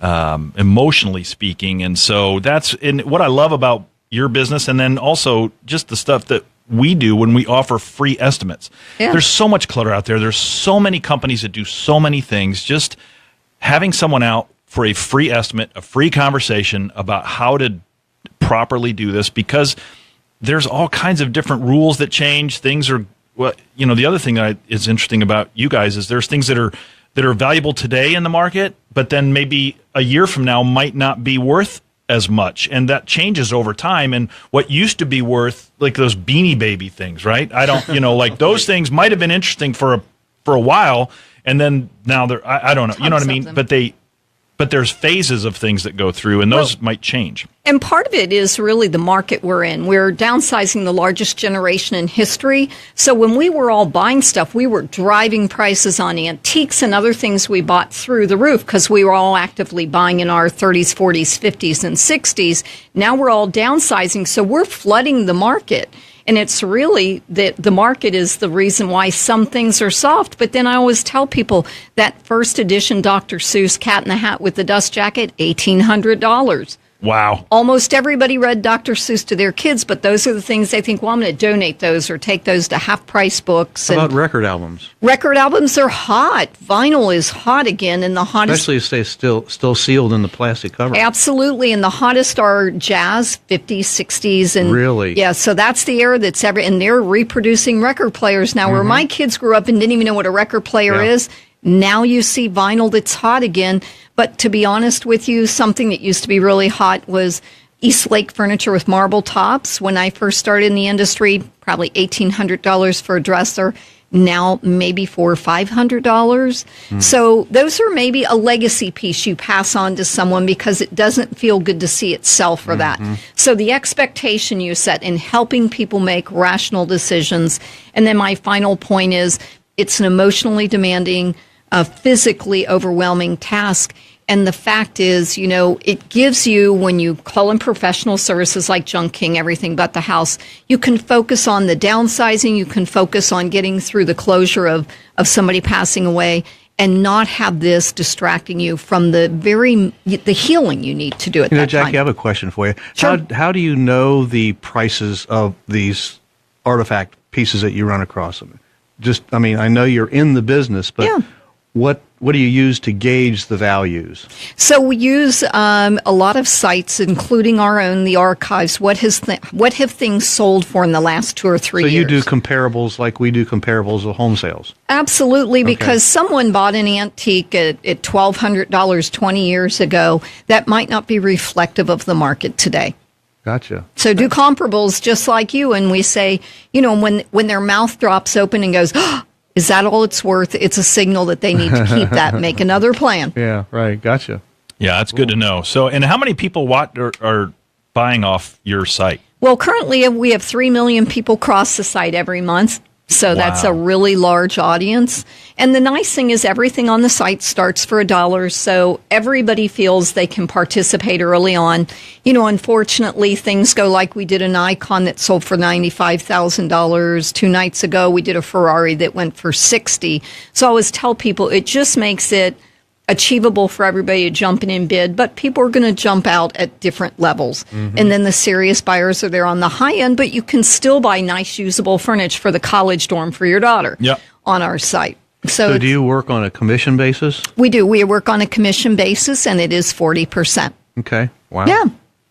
emotionally speaking. And so that's what I love about your business, and then also just the stuff that we do when we offer free estimates. Yeah. There's so much clutter out there. There's so many companies that do so many things. Just having someone out for a free estimate, a free conversation about how to properly do this, because there's all kinds of different rules that change. Things are, the other thing that is interesting about you guys is there's things that are valuable today in the market, but then maybe a year from now might not be worth as much, and that changes over time. And what used to be worth, like those Beanie Baby things, right? I don't, like those things might have been interesting for a while, and then now they're, I don't know, you know what I mean? But there's phases of things that go through, and those might change. And part of it is really the market we're in. We're downsizing the largest generation in history. So when we were all buying stuff, we were driving prices on antiques and other things we bought through the roof because we were all actively buying in our 30s, 40s, 50s, and 60s. Now we're all downsizing, so we're flooding the market. And it's really that the market is the reason why some things are soft. But then I always tell people that first edition Dr. Seuss Cat in the Hat with the dust jacket, $1,800. Wow. Almost everybody read Dr. Seuss to their kids, but those are the things they think, well, I'm going to donate those or take those to half-price books. How about record albums? Record albums are hot. Vinyl is hot again, and the hottest... Especially if they still sealed in the plastic cover. Absolutely, and the hottest are jazz, 50s, 60s. And really? Yeah, so that's the era that's ever... And they're reproducing record players now, where my kids grew up and didn't even know what a record player is. Now you see vinyl that's hot again. But to be honest with you, something that used to be really hot was East Lake furniture with marble tops. When I first started in the industry, probably $1,800 for a dresser. Now maybe $400 or $500. So those are maybe a legacy piece you pass on to someone because it doesn't feel good to see it sell for that. So the expectation you set in helping people make rational decisions. And then my final point is, It's an emotionally demanding, physically overwhelming task. And the fact is, it gives you, when you call in professional services like Junk King, everything but the house, you can focus on the downsizing, you can focus on getting through the closure of somebody passing away, and not have this distracting you from the healing you need to do at that time. Jackie, I have a question for you. Sure. How do you know the prices of these artifact pieces that you run across them? I know you're in the business, but what do you use to gauge the values? So we use a lot of sites, including our own, the archives. What have things sold for in the last 2 or 3 years? So you do comparables like we do comparables of home sales? Absolutely, because someone bought an antique at $1,200 20 years ago. That might not be reflective of the market today. Gotcha. So do comparables just like you, and we say, when their mouth drops open and goes, oh, is that all it's worth? It's a signal that they need to keep that, make another plan. Yeah, right. Gotcha. Yeah, that's good to know. So, and how many people are buying off your site? Well, currently we have 3 million people cross the site every month. So that's a really large audience. And the nice thing is everything on the site starts for $1. So everybody feels they can participate early on. Unfortunately, things go like we did an Icon that sold for $95,000. 2 nights ago, we did a Ferrari that went for $60,000. So I always tell people it just makes it achievable for everybody to jump in bid, but people are going to jump out at different levels. Mm-hmm. And then the serious buyers are there on the high end, but you can still buy nice usable furniture for the college dorm for your daughter on our site. So do you work on a commission basis? We do. We work on a commission basis, and it is 40%. Okay. Wow. Yeah.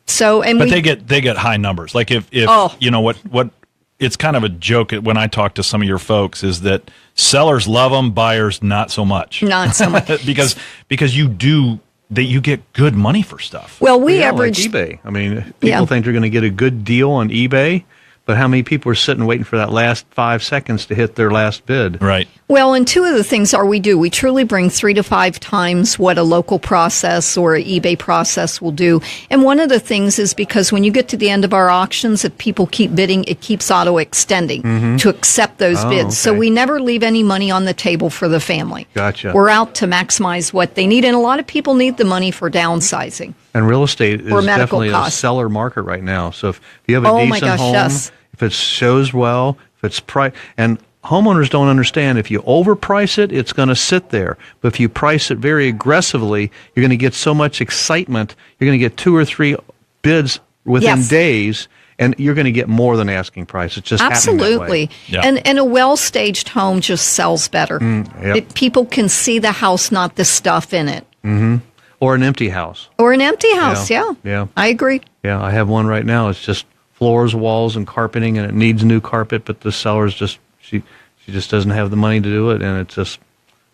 So, but they get high numbers. Like if what it's kind of a joke when I talk to some of your folks is that sellers love them, buyers not so much. Not so much. because you get good money for stuff. Well, we average like eBay. People think they're going to get a good deal on eBay, but how many people are sitting waiting for that last 5 seconds to hit their last bid? Right. Well, and 2 of the things we truly bring 3 to 5 times what a local process or an eBay process will do. And one of the things is because when you get to the end of our auctions, if people keep bidding, it keeps auto extending to accept those bids. Okay. So we never leave any money on the table for the family. Gotcha. We're out to maximize what they need. And a lot of people need the money for downsizing. And real estate is definitely a seller market right now. So if you have a decent home, if it shows well, if it's and homeowners don't understand, if you overprice it, it's going to sit there. But if you price it very aggressively, you're going to get so much excitement. You're going to get 2 or 3 bids within days, and you're going to get more than asking price. It's just absolutely. And a well-staged home just sells better. People can see the house, not the stuff in it. Mm-hmm. Or an empty house. Yeah. I agree. Yeah, I have one right now. It's just floors, walls, and carpeting, and it needs new carpet, but the seller's she just doesn't have the money to do it, and it's just,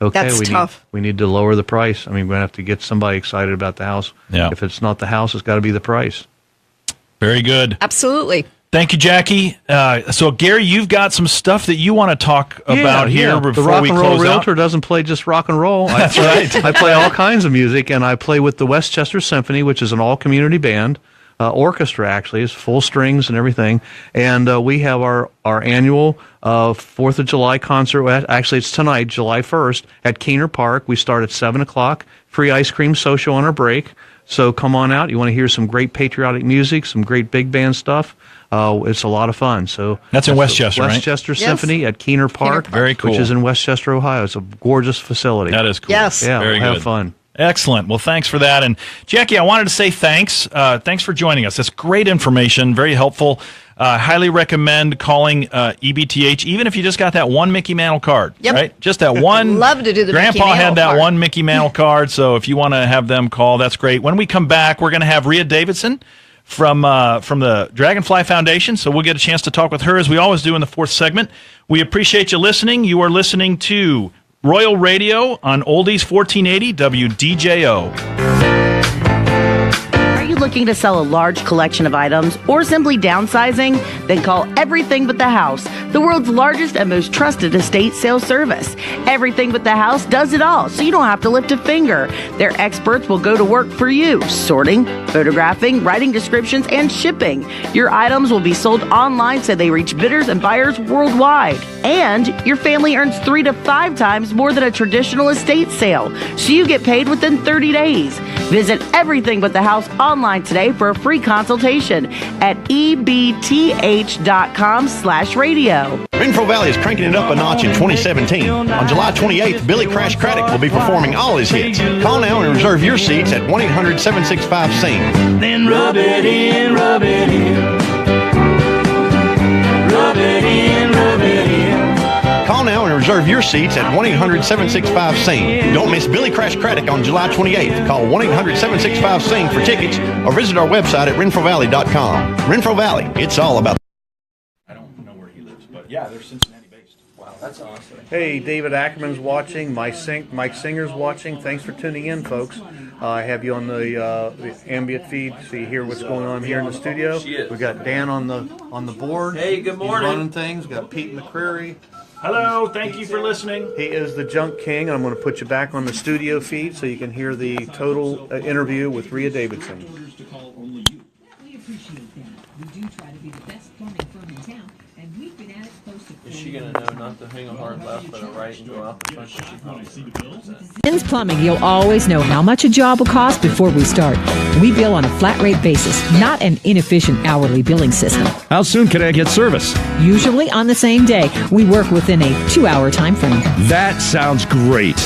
okay, that's tough. We need to lower the price. We're going to have to get somebody excited about the house. Yeah. If it's not the house, it's got to be the price. Very good. Absolutely. Thank you, Jackie. So, Gary, you've got some stuff that you want to talk about here before we close out. The Rock and Roll Realtor doesn't play just rock and roll. That's right. I play all kinds of music, and I play with the Westchester Symphony, which is an all-community band. Orchestra, actually. It's full strings and everything. And we have our annual 4th of July concert. Actually, it's tonight, July 1st, at Keener Park. We start at 7 o'clock. Free ice cream social on our break. So come on out. You want to hear some great patriotic music, some great big band stuff. It's a lot of fun. So that's in Westchester, right? Westchester Symphony at Keener Park, very cool. Which is in Westchester, Ohio. It's a gorgeous facility. That is cool. Yes. Yeah, very we'll good. have fun. Excellent. Well, thanks for that. And Jackie, I wanted to say thanks. Thanks for joining us. That's great information, very helpful. Highly recommend calling ETBH, even if you just got that one Mickey Mantle card. Yep. Right? Just that one. Love to do the Grandpa Mickey Mantle had that card. one Mickey Mantle card, so if you want to have them call, that's great. When we come back, we're going to have Rhea Davidson from the Dragonfly Foundation, so we'll get a chance to talk with her, as we always do in the 4th segment. We appreciate you listening. You are listening to Royal Radio on Oldies 1480 WDJO. looking to sell a large collection of items or simply downsizing? Then call Everything But the House, the world's largest and most trusted estate sales service. Everything But the House does it all, so you don't have to lift a finger. Their experts will go to work for you, sorting, photographing, writing descriptions, and shipping. Your items will be sold online so they reach bidders and buyers worldwide. And your family earns 3 to 5 times more than a traditional estate sale, so you get paid within 30 days. Visit Everything But the House online today for a free consultation at ebth.com/radio. Renfro Valley is cranking it up a notch in 2017. On July 28th, Billy Crash Craddock will be performing all his hits. Call now and reserve your seats at 1-800-765-SING. Then rub it in, rub it in. Rub it in, rub it in. Call now and reserve your seats at 1-800-765-SING. Don't miss Billy Crash Craddock on July 28th. Call 1-800-765-SING for tickets or visit our website at renfrovalley.com. Renfro Valley, it's all about. I don't know where he lives, but yeah, they're Cincinnati based. Wow, that's awesome. Hey, David Ackerman's watching. Mike Singer's watching. Thanks for tuning in, folks. I have you on the ambient feed, so you hear what's going on here in the studio. We got Dan on the board. Hey, good morning. He's running things. We got Pete McCreary. Hello, thank you for listening. He is the Junk King. I'm going to put you back on the studio feed so you can hear the total interview with Rhea Davidson. We appreciate that. We do try to be the best plumbing firm in town, and we've been at it close to. Is she gonna know not to hang a hard left but a right and go out the front? She probably Zinn's Plumbing, you'll always know how much a job will cost before we start. We bill on a flat rate basis, not an inefficient hourly billing system. How soon can I get service? Usually on the same day. We work within a 2-hour time frame. That sounds great.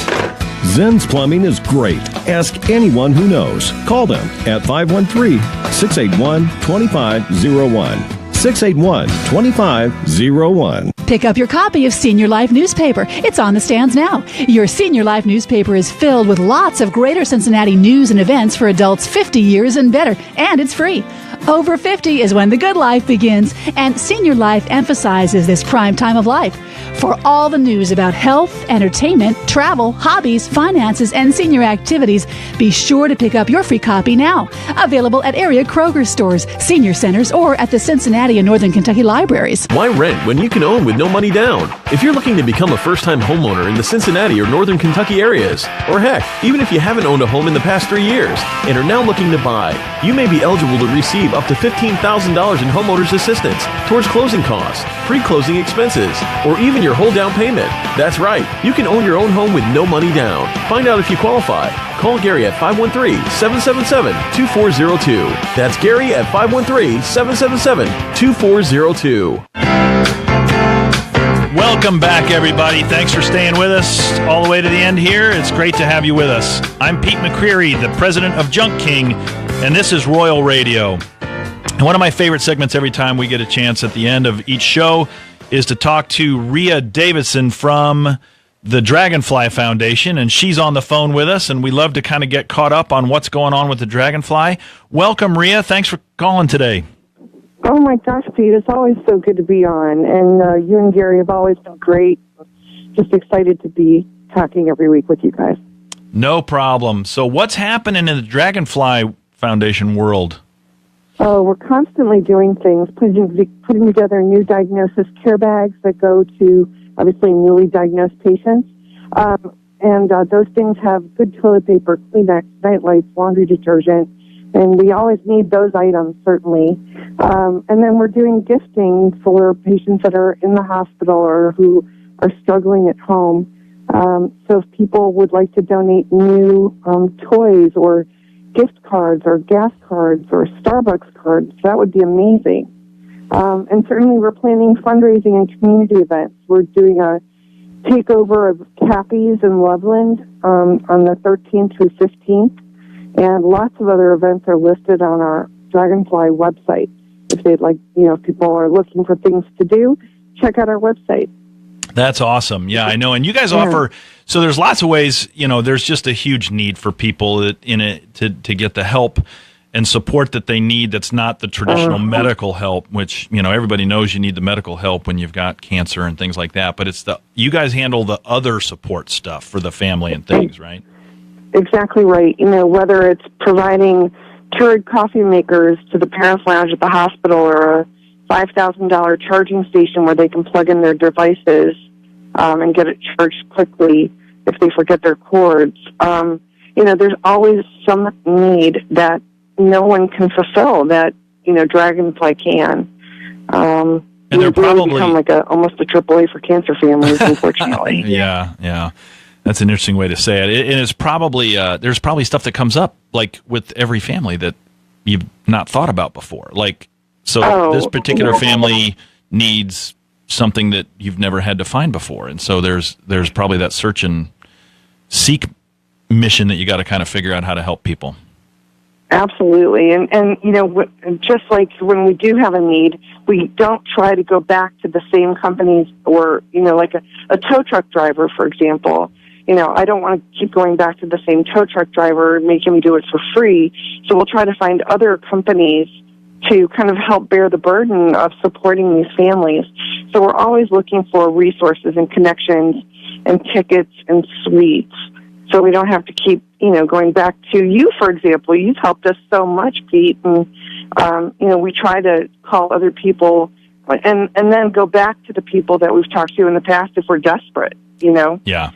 Zinn's Plumbing is great. Ask anyone who knows. Call them at 513-681-2501. 681-2501. Pick up your copy of Senior Life newspaper. It's on the stands now. Your Senior Life newspaper is filled with lots of Greater Cincinnati news and events for adults 50 years and better, and it's free. Over 50 is when the good life begins, and Senior Life emphasizes this prime time of life. For all the news about health, entertainment, travel, hobbies, finances, and senior activities, be sure to pick up your free copy now. Available at area Kroger stores, senior centers, or at the Cincinnati and Northern Kentucky libraries. Why rent when you can own with no money down? If you're looking to become a first-time homeowner in the Cincinnati or Northern Kentucky areas, or heck, even if you haven't owned a home in the past 3 years and are now looking to buy, you may be eligible to receive up to $15,000 in homeowners assistance towards closing costs, pre-closing expenses, or even your whole down payment. That's right. You can own your own home with no money down. Find out if you qualify. Call Gary at 513-777-2402. That's Gary at 513-777-2402. Welcome back, everybody. Thanks for staying with us all the way to the end here. It's great to have you with us. I'm Pete McCreary, the president of Junk King, and this is Royal Radio. And one of my favorite segments every time we get a chance at the end of each show is to talk to Rhea Davidson from the Dragonfly Foundation, and she's on the phone with us, and we love to kind of get caught up on what's going on with the Dragonfly. Welcome, Rhea. Thanks for calling today. Oh, my gosh, Pete, it's always so good to be on, and you and Gary have always been great. Just excited to be talking every week with you guys. No problem. So what's happening in the Dragonfly Foundation world? Oh, we're constantly doing things, putting together new diagnosis care bags that go to, obviously, newly diagnosed patients. And those things have good toilet paper, Kleenex, nightlights, laundry detergent, and we always need those items, certainly. And then we're doing gifting for patients that are in the hospital or who are struggling at home. So if people would like to donate new toys or gift cards or gas cards or Starbucks cards, that would be amazing. And certainly we're planning fundraising and community events. We're doing a takeover of Cappy's in Loveland on the 13th through 15th, and lots of other events are listed on our Dragonfly website. If they'd like, if people are looking for things to do, check out our website. That's awesome. Yeah, I know. And you guys offer, so there's lots of ways, there's just a huge need for people to get the help and support that they need that's not the traditional medical help, which, everybody knows you need the medical help when you've got cancer and things like that. But you guys handle the other support stuff for the family and things, right? Exactly right. Whether it's providing Keurig coffee makers to the parents' lounge at the hospital, or a $5,000 charging station where they can plug in their devices and get it charged quickly if they forget their cords. There's always some need that no one can fulfill that, Dragonfly can. And they're really become like almost a AAA for cancer families, unfortunately. Yeah. That's an interesting way to say it. And it's probably there's probably stuff that comes up like with every family that you've not thought about before. Like, this particular family needs something that you've never had to find before, and so there's probably that search and seek mission that you got to kind of figure out how to help people. Absolutely. And just like when we do have a need, we don't try to go back to the same companies or, like a tow truck driver, for example. I don't want to keep going back to the same tow truck driver and make him do it for free. So we'll try to find other companies to kind of help bear the burden of supporting these families. So we're always looking for resources and connections and tickets and suites. So we don't have to keep, going back to you, for example. You've helped us so much, Pete. And, we try to call other people and then go back to the people that we've talked to in the past if we're desperate, Yeah.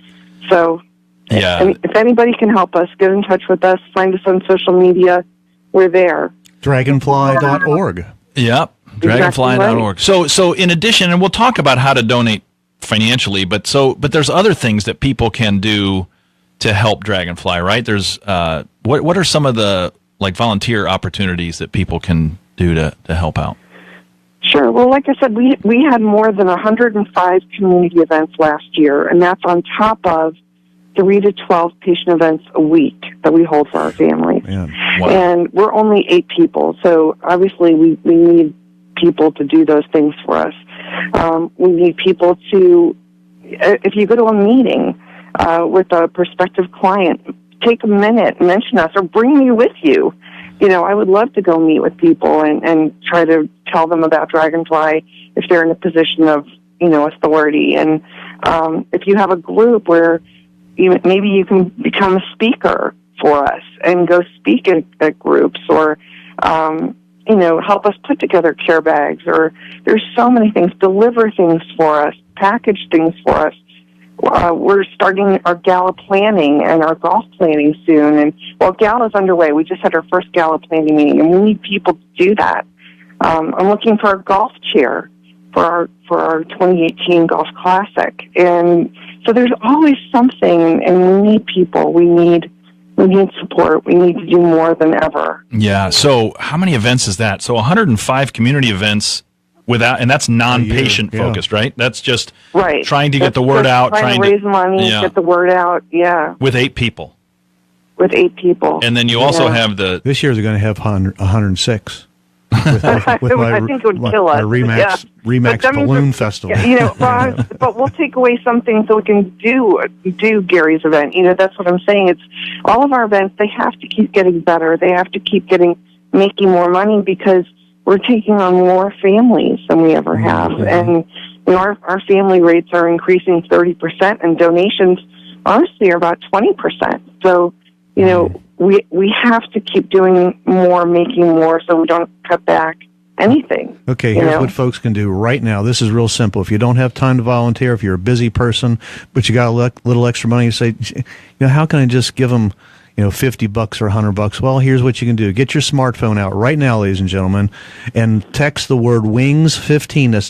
So if anybody can help us, get in touch with us, find us on social media. We're there. Dragonfly.org. Yep. Dragonfly.org. Right. So in addition, and we'll talk about how to donate financially, but there's other things that people can do to help Dragonfly, right? There's what are some of the volunteer opportunities that people can do to help out? Sure. Well, like I said, we had more than 105 community events last year, and that's on top of 3 to 12 patient events a week that we hold for our families. Wow. And we're only 8 people, so obviously we need people to do those things for us. We need people to, if you go to a meeting with a prospective client, take a minute, mention us, or bring me with you. I would love to go meet with people and try to tell them about Dragonfly if they're in a position of, authority. And if you have a group where maybe you can become a speaker for us and go speak at groups, or, help us put together care bags, or there's so many things, deliver things for us, package things for us. We're starting our gala planning and our golf planning soon. And gala's underway. We just had our first gala planning meeting, and we need people to do that. I'm looking for a golf chair for our 2018 Golf Classic. And so there's always something, and we need people. We need support. We need to do more than ever. Yeah. So how many events is that? So 105 community events. And that's non-patient focused, right? That's just trying to get the word out, trying to raise money, get the word out. Yeah, with 8 people. And then you also have this year's going to have 106. With I think it would kill us. Remax Balloon Festival. But we'll take away something so we can do Gary's event. That's what I'm saying. It's all of our events. They have to keep getting better. They have to keep making more money, because we're taking on more families than we ever have. And our family rates are increasing 30%, and donations, honestly, are about 20%. So, we have to keep doing more, making more, so we don't cut back anything. Okay, here's what folks can do right now. This is real simple. If you don't have time to volunteer, if you're a busy person, but you got a little extra money, you say, how can I just give them $50 or $100. Well, here's what you can do. Get your smartphone out right now, ladies and gentlemen, and text the word WINGS15, that's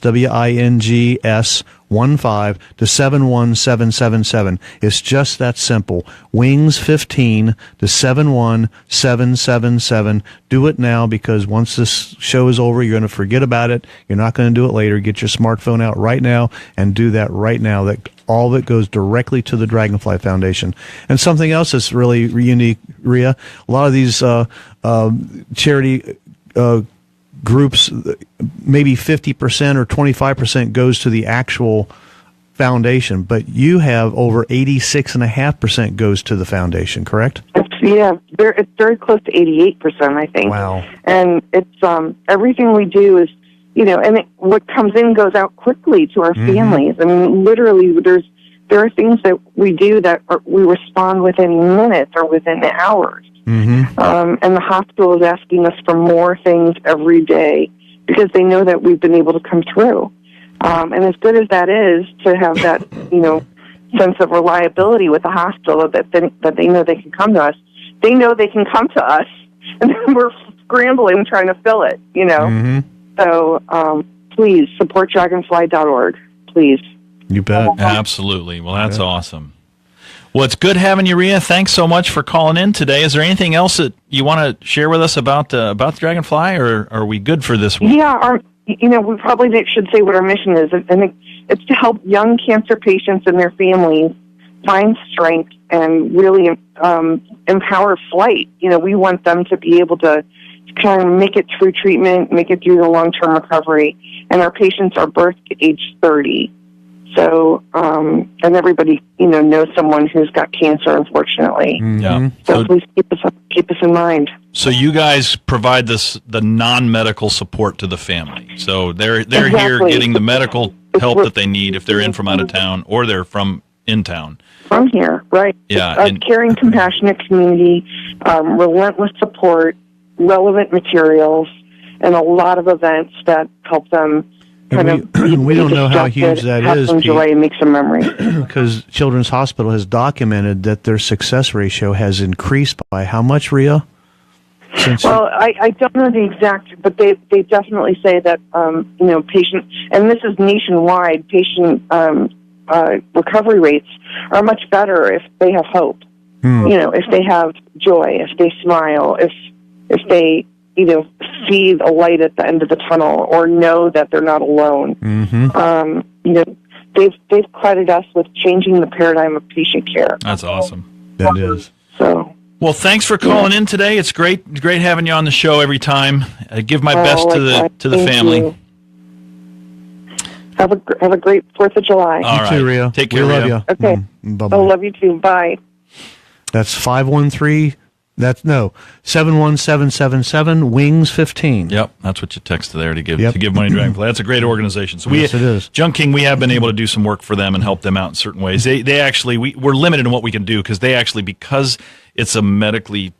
WINGS 15 to 71777. It's just that simple. WINGS15 to 71777. Do it now, because once this show is over, you're going to forget about it. You're not going to do it later. Get your smartphone out right now and do that right now. That all of it goes directly to the Dragonfly Foundation. And something else that's really unique, Rhea, a lot of these charity groups, maybe 50% or 25% goes to the actual foundation, but you have over 86.5% goes to the foundation, correct? It's very close to 88%, I think. Wow. And it's everything we do is, what comes in goes out quickly to our families. I mean, literally, there are things that we do that we respond within minutes or within hours. And the hospital is asking us for more things every day because they know that we've been able to come through. And as good as that is to have that, sense of reliability with the hospital that they know they can come to us, they know they can come to us, and then we're scrambling trying to fill it, So please support dragonfly.org, please. You bet. Absolutely. Well, that's awesome. Well, it's good having you, Rhea. Thanks so much for calling in today. Is there anything else that you want to share with us about the Dragonfly, or are we good for this week? Yeah, we probably should say what our mission is, and it's to help young cancer patients and their families find strength and really empower flight. We want them to be able to kind of make it through treatment, make it through the long-term recovery, and our patients are birthed at age 30. So, and everybody, knows someone who's got cancer, unfortunately. Yeah. So please keep us in mind. So you guys provide the non-medical support to the family. So they're here getting the medical help that they need if they're in from out of town or they're from in town. From here, right. Yeah. A caring, compassionate community, relentless support, relevant materials, and a lot of events that help them we don't know how huge that have is, some joy and make some memories. Because Children's Hospital has documented that their success ratio has increased by how much, Rhea? I don't know the exact, but they definitely say that patient, and this is nationwide, patient recovery rates are much better if they have hope. If they have joy, if they smile, if they see the light at the end of the tunnel or know that they're not alone. They've credited us with changing the paradigm of patient care. That's awesome. That is. So. Well, thanks for calling in today. It's great having you on the show every time. I give my best to the family. You. Have a great 4th of July. All right. You too, Rhea. Take care, Rhea. Rhea. Love you. Okay. Bye-bye. I love you too. Bye. That's 513. 71777 Wings 15. Yep, that's what you text there to give money to Dragonfly. That's a great organization. So yes, it is. Junk King, we have been able to do some work for them and help them out in certain ways. They actually we're limited in what we can do because it's a medically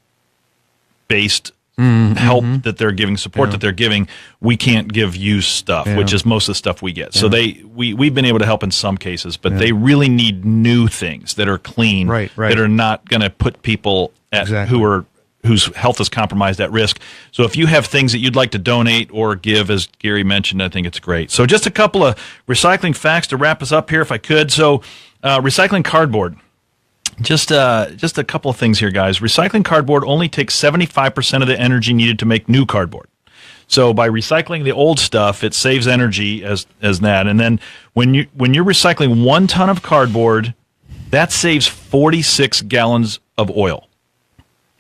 based help that they're giving, support that they're giving. We can't give used stuff, which is most of the stuff we get. So we've been able to help in some cases, but they really need new things that are clean, that are not going to put people whose health is compromised at risk. So if you have things that you'd like to donate or give, as Gary mentioned, I think it's great. So just a couple of recycling facts to wrap us up here, if I could. So recycling cardboard. Just a couple of things here, guys. Recycling cardboard only takes 75% of the energy needed to make new cardboard. So by recycling the old stuff, it saves energy as that. And then when you're recycling 1 ton of cardboard, that saves 46 gallons of oil.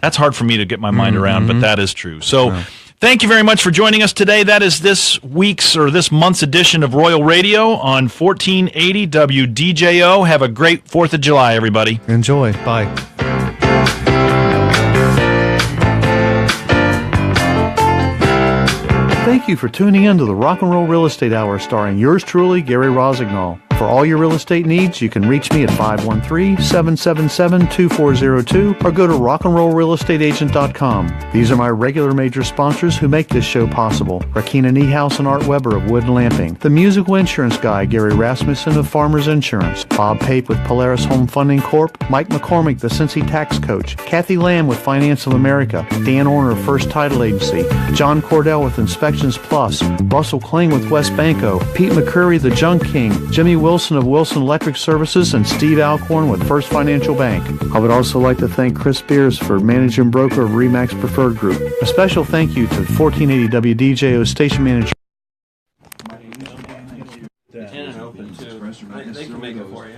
That's hard for me to get my mind around, but that is true. So thank you very much for joining us today. That is this month's edition of Royal Radio on 1480 WDJO. Have a great 4th of July, everybody. Enjoy. Bye. Thank you for tuning in to the Rock and Roll Real Estate Hour starring yours truly, Gary Rossignol. For all your real estate needs, you can reach me at 513-777-2402 or go to rockandrollrealestateagent.com. These are my regular major sponsors who make this show possible. Rakina Niehaus and Art Weber of Wood and Lamping. The musical insurance guy, Gary Rasmussen of Farmers Insurance. Bob Pape with Polaris Home Funding Corp. Mike McCormick, the Cincy Tax Coach. Kathy Lamb with Finance of America. Dan Orner of First Title Agency. John Cordell with Inspections Plus. Russell Kling with West Banco. Pete McCreary, the Junk King. Jimmy Wilson of Wilson Electric Services, and Steve Alcorn with First Financial Bank. I would also like to thank Chris Beers for managing broker of RE/MAX Preferred Group. A special thank you to 1480 WDJO station manager. In and open too. They can make it for you.